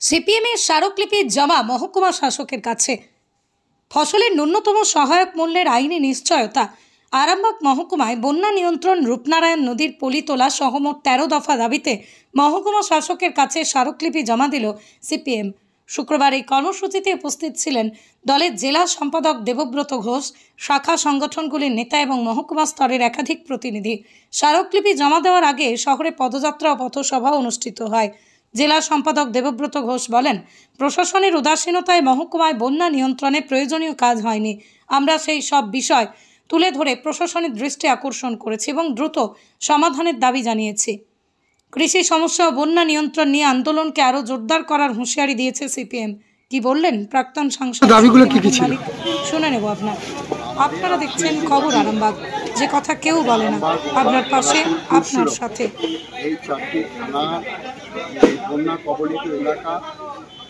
সিপিএমের স্মারকলিপি জমা মহকুমা শাসকের কাছে। ফসলের ন্যূনতম সহায়ক মূল্যের আইনি নিশ্চয়তা। আরামবাগ মহকুমায় বন্যা নিয়ন্ত্রণ, রূপনারায়ণ নদীর পলি তোলা সহ মোট 13 দফা দাবিতে মহকুমা শাসকের কাছে স্মারকলিপি জমা দিল সিপিএম। শুক্রবার এই কর্মসূচিতে উপস্থিত ছিলেন দলের জেলা সম্পাদক দেবব্রত ঘোষ, শাখা সংগঠনগুলির নেতা এবং মহকুমা স্তরের একাধিক প্রতিনিধি। স্মারকলিপি জমা দেওয়ার আগে শহরে পদযাত্রা ও পথসভা অনুষ্ঠিত হয়। জেলা সম্পাদক দেবব্রত ঘোষ বলেন, প্রশাসনের উদাসীনতায় মহকুমায় বন্যা নিয়ন্ত্রণে প্রয়োজনীয় কাজ হয়নি। আমরা সেই সব বিষয় তুলে ধরে প্রশাসনের দৃষ্টি আকর্ষণ করেছি এবং দ্রুত সমাধানের দাবি জানিয়েছি। কৃষি সমস্যা ও বন্যা নিয়ন্ত্রণ নিয়ে আন্দোলনকে আরও জোরদার করার হুঁশিয়ারি দিয়েছে সিপিএম। কি বললেন প্রাক্তন সাংসদ? দাবিগুলো কি কি ছিল শুনে নেব। আপনারা দেখছেন খবর আরামবাগ, যে কথা কেউ বলে না, আপনার পাশে, আপনার সাথে। এই চারটি থানা, বন্যা কবলিত এলাকা,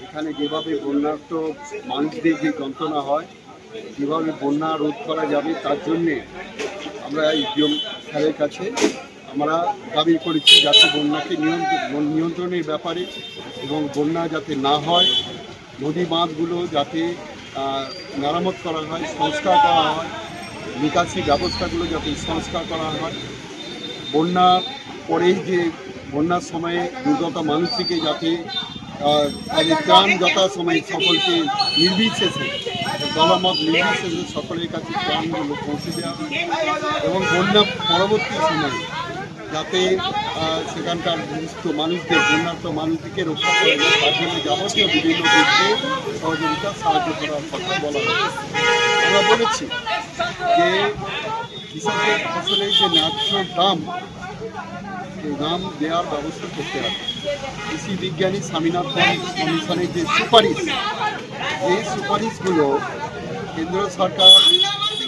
এখানে যেভাবে বন্যার্ত মানুষদের যে যন্ত্রণা হয়, যেভাবে বন্যা রোধ করা যাবে তার জন্যে আমরা ইডিএম স্যারের কাছে আমরা দাবি করেছি যাতে বন্যাকে নিয়ন্ত্রণের ব্যাপারে এবং বন্যা যাতে না হয়, নদী বাঁধগুলো যাতে মেরামত করা হয়, সংস্কার করা হয়, নিকাশি ব্যবস্থাগুলো যাতে সংস্কার করা হয়, বন্যার পরেই যে বন্যার সময়ে দুর্গত মানুষকে যাতে তাদের ত্রাণ যথাসময়ে সকলকে নির্বিশেষে দলমত নির্বিশেষে সকলের কাছে ত্রাণগুলো পৌঁছে দেওয়া হয় এবং বন্যা পরবর্তী সময়ে যাতে সেখানকার মানুষদের বন্যার্ত মানুষদেরকে রক্ষা করা যায় তার জন্য যাবতীয় বিভিন্ন দিকে সহযোগিতা সাহায্য করার কথা বলা হয়েছে। আমরা বলেছি যে কৃষকের ফসলের যে ন্যায্য দাম, সেই দাম দেওয়ার ব্যবস্থা করতে হবে। কৃষি বিজ্ঞানী স্বামীনাথন কমিশনের যে সুপারিশ, এই সুপারিশগুলো কেন্দ্র সরকার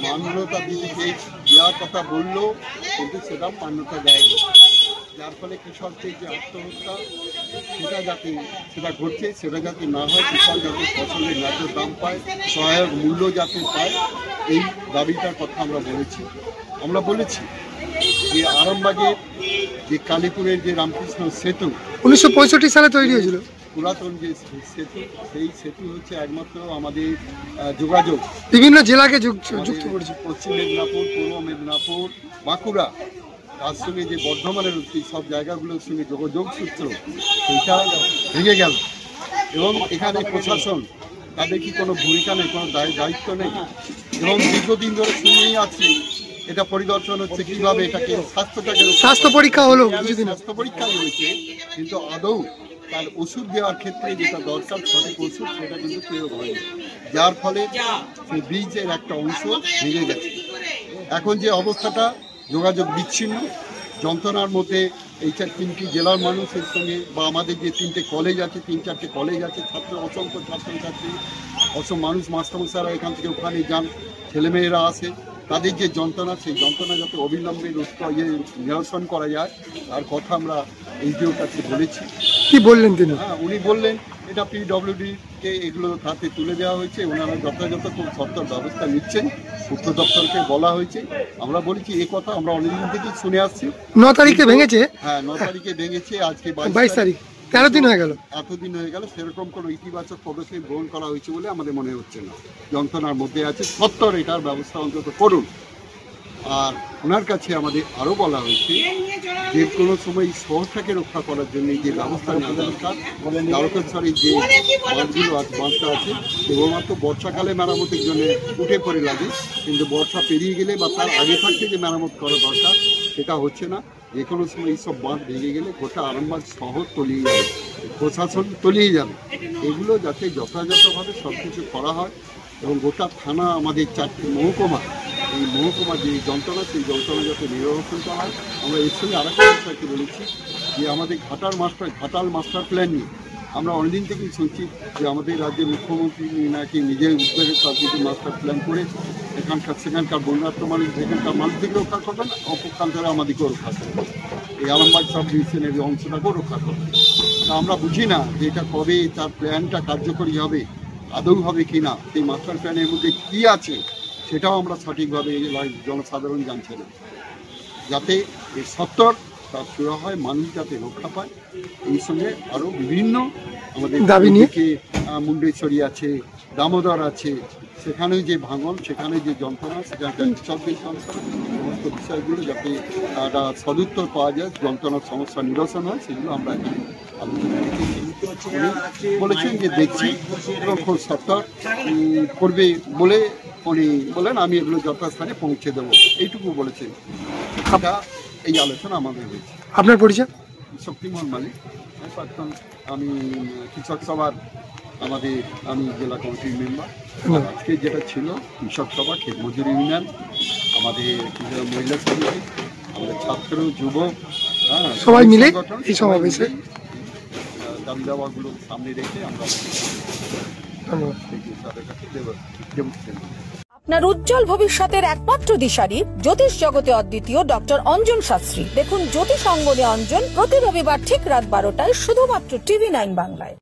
মান্যতা দিতে দেওয়ার কথা বলল, কিন্তু সেটা মান্যতা দেয়নি। যার ফলে কৃষকদের যে আত্মহত্যা সেটা ঘটছে, সেটা যাতে না হয়, কৃষক যাতে ফসলের ন্যায্য দাম পায়, সহায়ক মূল্য যাতে পায়, এই দাবিটার কথা আমরা বলেছি। আমরা বলেছি যে আরামবাগের যে কালীপুরের যে রামকৃষ্ণ সেতু 1965 সালে তৈরি হয়েছিল, পুরাতন যে সেতু, সেই সেতু হচ্ছে একমাত্র আমাদের যোগাযোগ বিভিন্ন জেলাকে যুক্ত করেছে। পশ্চিম মেদিনীপুর, পূর্ব মেদিনীপুর, বাঁকুড়া, তার সঙ্গে যে বর্ধমানের সব জায়গাগুলোর সঙ্গে যোগাযোগ সূত্র, সেইটা ভেঙে গেল এবং এখানে প্রশাসন তাদের কি কোনো ভূমিকা নেই, কোনো দায়িত্ব নেই এবং দীর্ঘদিন ধরে শুনেই আছি এটা পরিদর্শন হচ্ছে কীভাবে এটাকে স্বাস্থ্য পরীক্ষা হলো, স্বাস্থ্য পরীক্ষা হয়েছে, কিন্তু আদৌ তার ওষুধ দেওয়ার ক্ষেত্রে যেটা দরকার সঠিক ওষুধ সেটা কিন্তু প্রয়োগ হয়নি, যার ফলে সেই ব্রিজের একটা অংশ ভেঙে গেছে। এখন যে অবস্থাটা, যোগাযোগ বিচ্ছিন্ন, যন্ত্রণার মধ্যে এই তিনটি জেলার মানুষের সঙ্গে বা আমাদের যে তিনটে কলেজ আছে, 3-4টে কলেজ আছে, অসংখ্য ছাত্রছাত্রী, অসংখ্য মানুষ, মাস্টারমশাইরা এখান থেকে ওখানে যান, ছেলেমেয়েরা আসে, তাদের যে যন্ত্রণা, সেই যন্ত্রণা যাতে অবিলম্বে নিরসন করা যায় তার কথা আমরা এইচডিওর কাছে বলেছি। কি বললেন তিনি? উনি বললেন এটা পিডব্লিউডিকে এগুলো হাতে তুলে দেওয়া হয়েছে, ওনারা যথাযথ খুব সত্তর ব্যবস্থা নিচ্ছেন, পূর্ত দপ্তরকে বলা হয়েছে। আমরা বলেছি এই কথা আমরা অনেকদিন থেকেই শুনে আসছি। 9 তারিখে ভেঙেছে। হ্যাঁ, 9 তারিখে ভেঙেছে, আজকে 22 তারিখ, 13 দিন হয়ে গেল। এতদিন হয়ে গেল, সেরকম কোনো ইতিবাচক পদক্ষেপ গ্রহণ করা হয়েছে বলে আমাদের মনে হচ্ছে না। যন্ত্রণার মধ্যে আছে, সত্তর এটার ব্যবস্থা অন্তত করুন। আর ওনার কাছে আমাদের আরও বলা হয়েছে যে কোনো সময় শহরটাকে রক্ষা করার জন্য যে ব্যবস্থা নেওয়া দরকার, তারকেশ্বরের যে বাঁধগুলো আছে, বাঁধটা আছে, কেবলমাত্র বর্ষাকালে মেরামতের জন্য উঠে পড়ে লাগে, কিন্তু বর্ষা পেরিয়ে গেলে বা তার আগে থাকতে যে মেরামত করা দরকার সেটা হচ্ছে না। যে কোনো সময় এইসব বাঁধ ভেঙে গেলে গোটা আরামবাগ শহর তলিয়ে যাবে, প্রশাসন তলিয়ে যাবে। এগুলো যাতে যথাযথভাবে সব কিছু করা হয় এবং গোটা থানা, আমাদের 4টি মহকুমা, এই মহকুমার যে যন্ত্রণা, সেই যন্ত্রণা যাতে নিরসন করা হয়। আমরা এর সঙ্গে আরেকটা বিষয়কে বলেছি যে আমাদের ঘাটাল মাস্টার প্ল্যান নিয়ে আমরা অনেকদিন থেকেই শুনছি যে আমাদের রাজ্যের মুখ্যমন্ত্রী নাকি নিজের উদ্যোগে সব কিছু মাস্টার প্ল্যান করে সেখানকার বন্যার্ত মানুষ, সেখানকার মানুষদেরকে রক্ষা করবেন, অপরকান্তরা আমাদেরকেও রক্ষা করবেন, এই আরামবাগ সাব ডিভিশনের এই অংশটাকেও রক্ষা করবেন। তা আমরা বুঝি না যে এটা কবে তার প্ল্যানটা কার্যকরী হবে, আদৌ হবে কি না, সেই মাস্টার প্ল্যানের মধ্যে কী আছে সেটাও আমরা সঠিকভাবে জনসাধারণ জানছে না। যাতে এই সত্তর তার শুরু হয়, মানুষ যাতে রক্ষা পায়, এই সঙ্গে আরও বিভিন্ন দাবি আমাদের নিয়ে? মুন্ডেশ্বরী আছে, দামোদর আছে, সেখানে যে ভাঙন, সেখানে যে যন্ত্রণা, সেখানকার কৃষকদের যন্ত্রণা, সমস্ত বিষয়গুলো যাতে একটা সদুত্তর পাওয়া যায়, যন্ত্রণার সমস্যা নিরসন হয়, সেগুলো আমরা এখানে আলোচনা রেখেছি। উনি বলেছেন যে দেখছি এবং খুব সত্তর করবে বলে উনি বলেন, আমি এগুলো যথাস্থানে পৌঁছে দেবো, এইটুকু বলেছেন। এটা এই আলোচনা আমাদের হয়েছে। আপনার পরিচয়? শক্তিমোহন মালিক, প্রাক্তন আমি কৃষক সভার আমি জেলা কমিটির মেম্বার। আজকে যেটা ছিল কৃষক সভা, ক্ষেত মজুরি ইউনিয়ন, আমাদের মহিলা সমিতি, আমাদের ছাত্র যুব সবাই মিলে সংগঠন, এই সমাবেশে দাবি দাওয়াগুলো সামনে রেখে আমরা ধন্যবাদ। তাদের কাছে আপনার উজ্জ্বল ভবিষ্যতের একমাত্র দিশারি জ্যোতিষ জগতে অদ্বিতীয় ডক্টর অঞ্জন শাস্ত্রী। দেখুন জ্যোতিষ অঙ্গনে অঞ্জন প্রতি রবিবার ঠিক রাত 12টায় শুধুমাত্র TV9 বাংলায়।